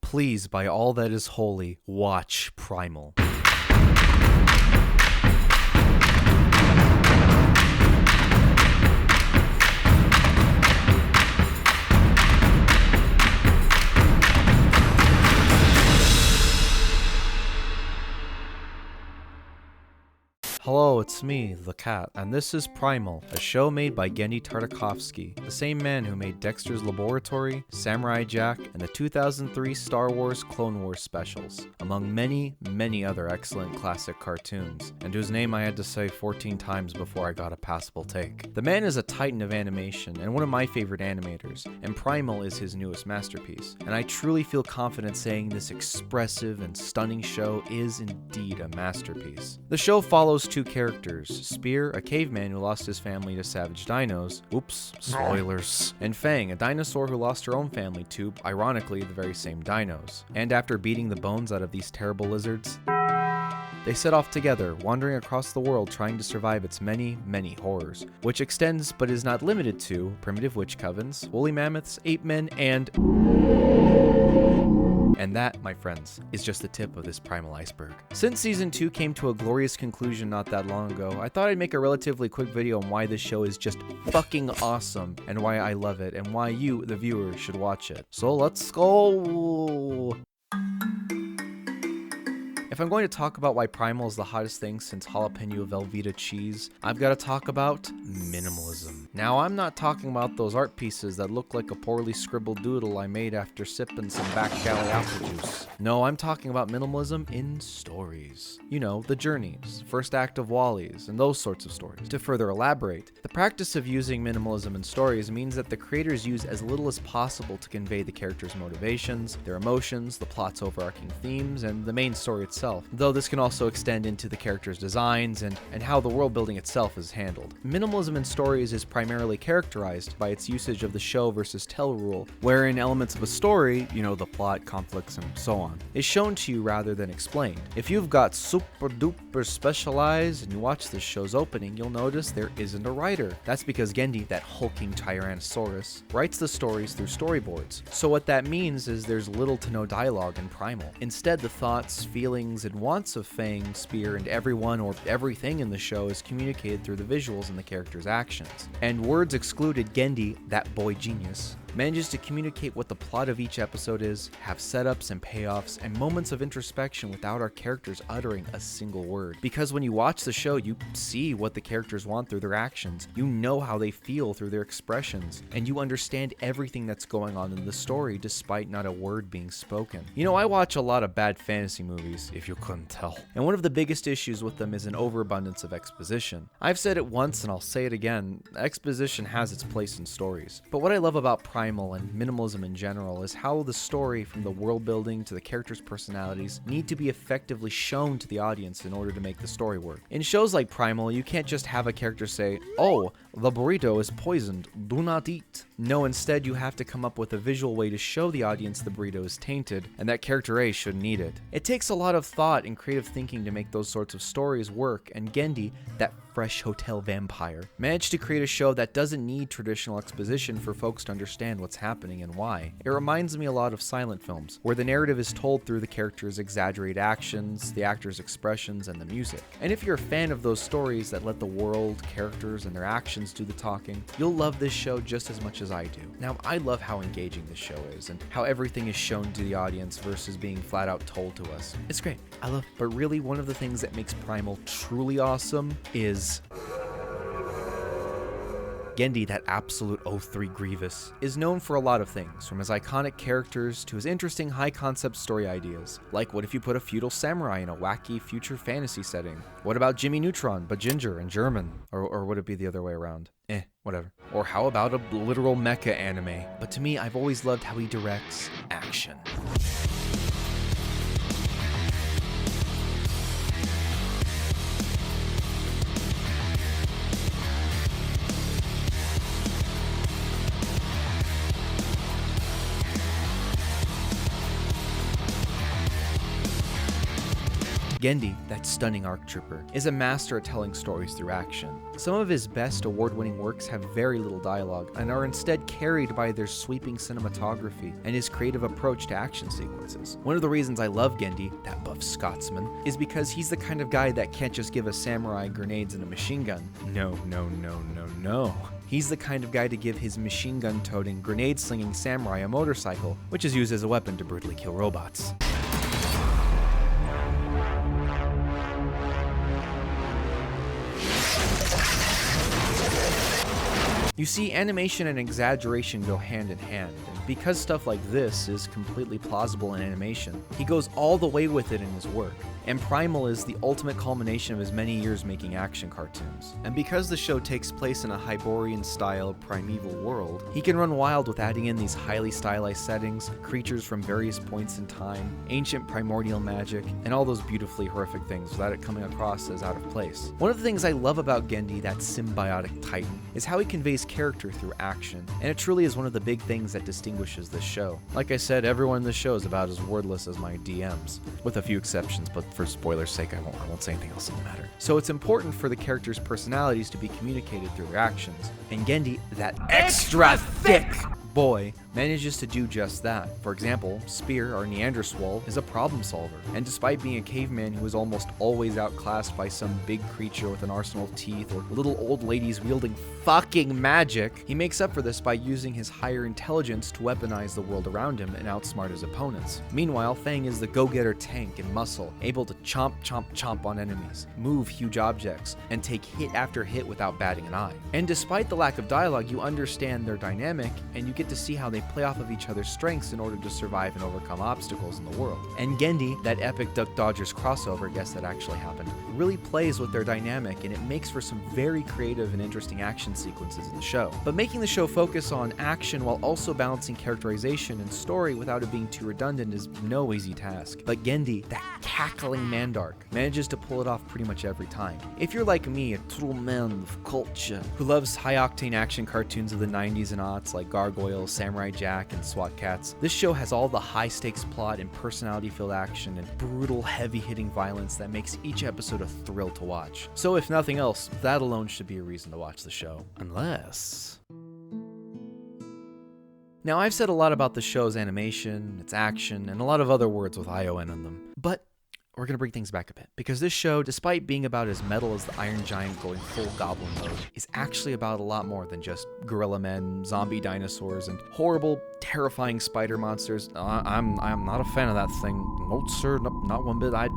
Please, by all that is holy, watch Primal. Hello, it's me, the cat, and this is Primal, a show made by Genndy Tartakovsky, the same man who made Dexter's Laboratory, Samurai Jack, and the 2003 Star Wars Clone Wars specials, among many, many other excellent classic cartoons, and whose name I had to say 14 times before I got a passable take. The man is a titan of animation, and one of my favorite animators, and Primal is his newest masterpiece, and I truly feel confident saying this expressive and stunning show is indeed a masterpiece. The show follows two characters, Spear, a caveman who lost his family to savage dinos, oops, spoilers, and Fang, a dinosaur who lost her own family to, ironically, the very same dinos. And after beating the bones out of these terrible lizards, they set off together, wandering across the world trying to survive its many, many horrors, which extends but is not limited to primitive witch covens, woolly mammoths, ape men, and that, my friends, is just the tip of this Primal iceberg. Since Season 2 came to a glorious conclusion not that long ago, I thought I'd make a relatively quick video on why this show is just fucking awesome, and why I love it, and why you, the viewer, should watch it. So let's go! If I'm going to talk about why Primal is the hottest thing since jalapeno Velveeta cheese, I've got to talk about minimalism. Now, I'm not talking about those art pieces that look like a poorly scribbled doodle I made after sipping some back alley apple juice. No, I'm talking about minimalism in stories. You know, the journeys, first act of Wally's, and those sorts of stories. To further elaborate, the practice of using minimalism in stories means that the creators use as little as possible to convey the characters' motivations, their emotions, the plot's overarching themes, and the main story itself. Though this can also extend into the characters' designs and how the world building itself is handled. Minimalism in stories is primarily characterized by its usage of the show versus tell rule, wherein elements of a story, you know, the plot, conflicts, and so on, is shown to you rather than explained. If you've got super duper specialized and you watch this show's opening, you'll notice there isn't a writer. That's because Genndy, that hulking Tyrannosaurus, writes the stories through storyboards. So what that means is there's little to no dialogue in Primal. Instead, the thoughts, feelings, and wants of Fang, Spear, and everyone or everything in the show is communicated through the visuals and the characters' actions. And words excluded, Genndy, that boy genius, manages to communicate what the plot of each episode is, have setups and payoffs, and moments of introspection without our characters uttering a single word. Because when you watch the show, you see what the characters want through their actions, you know how they feel through their expressions, and you understand everything that's going on in the story despite not a word being spoken. You know, I watch a lot of bad fantasy movies, if you couldn't tell, and one of the biggest issues with them is an overabundance of exposition. I've said it once and I'll say it again, exposition has its place in stories. But what I love about Primal and minimalism in general is how the story, from the world building to the characters' personalities, need to be effectively shown to the audience in order to make the story work. In shows like Primal, you can't just have a character say, "Oh, the burrito is poisoned, do not eat." No, instead you have to come up with a visual way to show the audience the burrito is tainted and that character A shouldn't eat it. It takes a lot of thought and creative thinking to make those sorts of stories work, and Genndy, that fresh hotel vampire, managed to create a show that doesn't need traditional exposition for folks to understand what's happening and why. It reminds me a lot of silent films, where the narrative is told through the characters' exaggerated actions, the actors' expressions, and the music. And if you're a fan of those stories that let the world, characters, and their actions do the talking, you'll love this show just as much as I do. Now, I love how engaging this show is, and how everything is shown to the audience versus being flat out told to us. It's great. I love it. But really, one of the things that makes Primal truly awesome is Genndy, that absolute 03 Grievous, is known for a lot of things, from his iconic characters to his interesting high-concept story ideas. Like, what if you put a feudal samurai in a wacky future fantasy setting? What about Jimmy Neutron, but ginger and German? Or would it be the other way around? Whatever. Or how about a literal mecha anime? But to me, I've always loved how he directs action. Genndy, that stunning ARC trooper, is a master at telling stories through action. Some of his best award-winning works have very little dialogue and are instead carried by their sweeping cinematography and his creative approach to action sequences. One of the reasons I love Genndy, that buff Scotsman, is because he's the kind of guy that can't just give a samurai grenades and a machine gun. No. He's the kind of guy to give his machine gun-toting, grenade-slinging samurai a motorcycle, which is used as a weapon to brutally kill robots. You see, animation and exaggeration go hand in hand, and because stuff like this is completely plausible in animation, he goes all the way with it in his work. And Primal is the ultimate culmination of his many years making action cartoons. And because the show takes place in a Hyborian-style primeval world, he can run wild with adding in these highly stylized settings, creatures from various points in time, ancient primordial magic, and all those beautifully horrific things without it coming across as out of place. One of the things I love about Genndy, that symbiotic titan, is how he conveys character through action, and it truly is one of the big things that distinguishes this show. Like I said, everyone in this show is about as wordless as my DMs, with a few exceptions, but for spoilers' sake, I won't say anything else in the matter. So it's important for the characters' personalities to be communicated through their actions, and Genndy, that extra thick boy, manages to do just that. For example, Spear, our Neanderswall, is a problem solver, and despite being a caveman who is almost always outclassed by some big creature with an arsenal of teeth or little old ladies wielding fucking magic, he makes up for this by using his higher intelligence to weaponize the world around him and outsmart his opponents. Meanwhile, Fang is the go-getter tank and muscle, able to chomp on enemies, move huge objects, and take hit after hit without batting an eye. And despite the lack of dialogue, you understand their dynamic, and you get to see how they play off of each other's strengths in order to survive and overcome obstacles in the world. And Genndy, that epic Duck Dodgers crossover, guess that actually happened, really plays with their dynamic, and it makes for some very creative and interesting action sequences in the show. But making the show focus on action while also balancing characterization and story without it being too redundant is no easy task. But Genndy, that cackling Mandark, manages to pull it off pretty much every time. If you're like me, a true man of culture, who loves high-octane action cartoons of the 90s and aughts like Gargoyle, Samurai Jack, and SWAT Cats, this show has all the high-stakes plot and personality-filled action and brutal, heavy-hitting violence that makes each episode a thrill to watch. So if nothing else, that alone should be a reason to watch the show. Unless... Now, I've said a lot about the show's animation, its action, and a lot of other words with ION on them, but we're going to bring things back a bit, because this show, despite being about as metal as the Iron Giant going full goblin mode, is actually about a lot more than just gorilla men, zombie dinosaurs, and horrible, terrifying spider monsters. I'm not a fan of that thing. No, sir, not one bit. I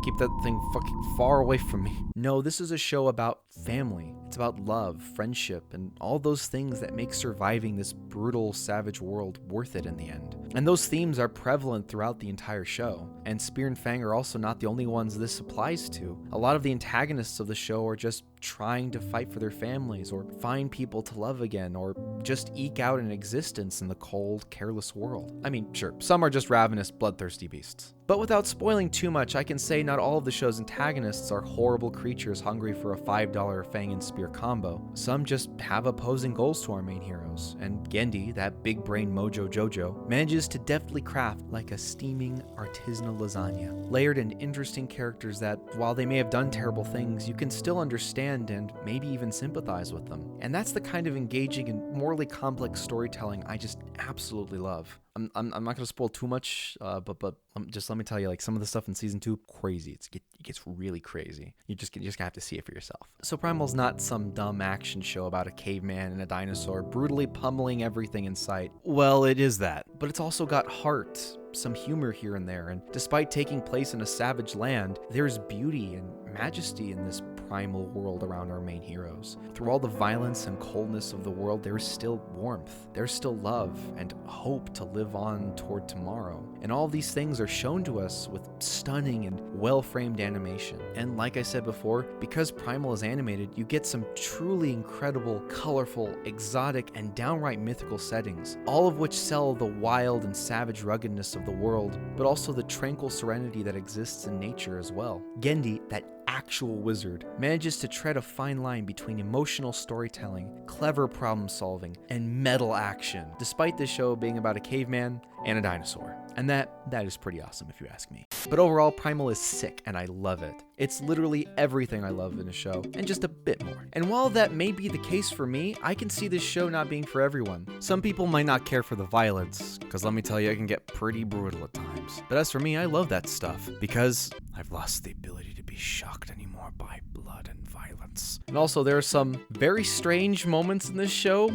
keep that thing fucking far away from me. No, this is a show about family. It's about love, friendship, and all those things that make surviving this brutal, savage world worth it in the end. And those themes are prevalent throughout the entire show. And Spear and Fang are also not the only ones this applies to. A lot of the antagonists of the show are just trying to fight for their families, or find people to love again, or just eke out an existence in the cold, careless world. I mean, sure, some are just ravenous, bloodthirsty beasts. But without spoiling too much, I can say not all of the show's antagonists are horrible creatures hungry for a $5 Fang and Spear combo. Some just have opposing goals to our main heroes, and Genndy, that big brain mojo Jojo, manages to deftly craft like a steaming artisanal lasagna, layered in interesting characters that, while they may have done terrible things, you can still understand and maybe even sympathize with them. And that's the kind of engaging and morally complex storytelling I just absolutely love. I'm not going to spoil too much, but just let me tell you, like, some of the stuff in season 2, crazy. It gets really crazy. You just gonna have to see it for yourself. So Primal's not some dumb action show about a caveman and a dinosaur brutally pummeling everything in sight. Well, it is that, but it's also got heart, some humor here and there, and despite taking place in a savage land, there's beauty and majesty in this primal world around our main heroes. Through all the violence and coldness of the world, there is still warmth, there's still love and hope to live on toward tomorrow. And all these things are shown to us with stunning and well-framed animation. And like I said before, because Primal is animated, you get some truly incredible, colorful, exotic, and downright mythical settings, all of which sell the wild and savage ruggedness of the world, but also the tranquil serenity that exists in nature as well. Genndy, that actual wizard, manages to tread a fine line between emotional storytelling, clever problem solving, and metal action, despite this show being about a caveman and a dinosaur. And that is pretty awesome if you ask me. But overall, Primal is sick and I love it. It's literally everything I love in a show, and just a bit more. And while that may be the case for me, I can see this show not being for everyone. Some people might not care for the violence, because let me tell you, it can get pretty brutal at times. But as for me, I love that stuff, because I've lost the ability to be shocked anymore by blood and violence. And also, there are some very strange moments in this show,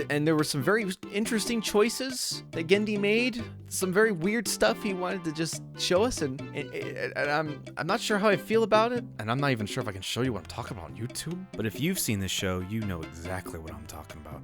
and there were some very interesting choices that Genndy made. Some very weird stuff he wanted to just show us, and I'm not sure how I feel about it, and I'm not even sure if I can show you what I'm talking about on YouTube. But if you've seen this show, you know exactly what I'm talking about.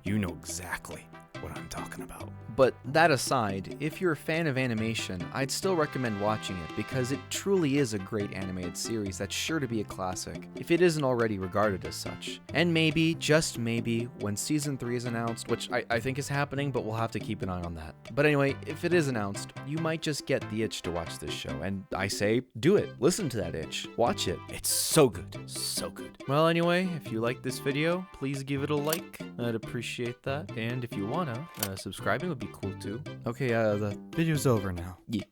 You know exactly what I'm talking about. But that aside, if you're a fan of animation, I'd still recommend watching it because it truly is a great animated series that's sure to be a classic, if it isn't already regarded as such. And maybe, just maybe, when Season 3 is announced, which I think is happening, but we'll have to keep an eye on that. But anyway, if it is announced, you might just get the itch to watch this show, and I say, do it. Listen to that itch. Watch it. It's so good. So good. Well, anyway, if you like this video, please give it a like. I'd appreciate that. And if you wanna, subscribing would be cool too. Okay, the video's over now. Yeah.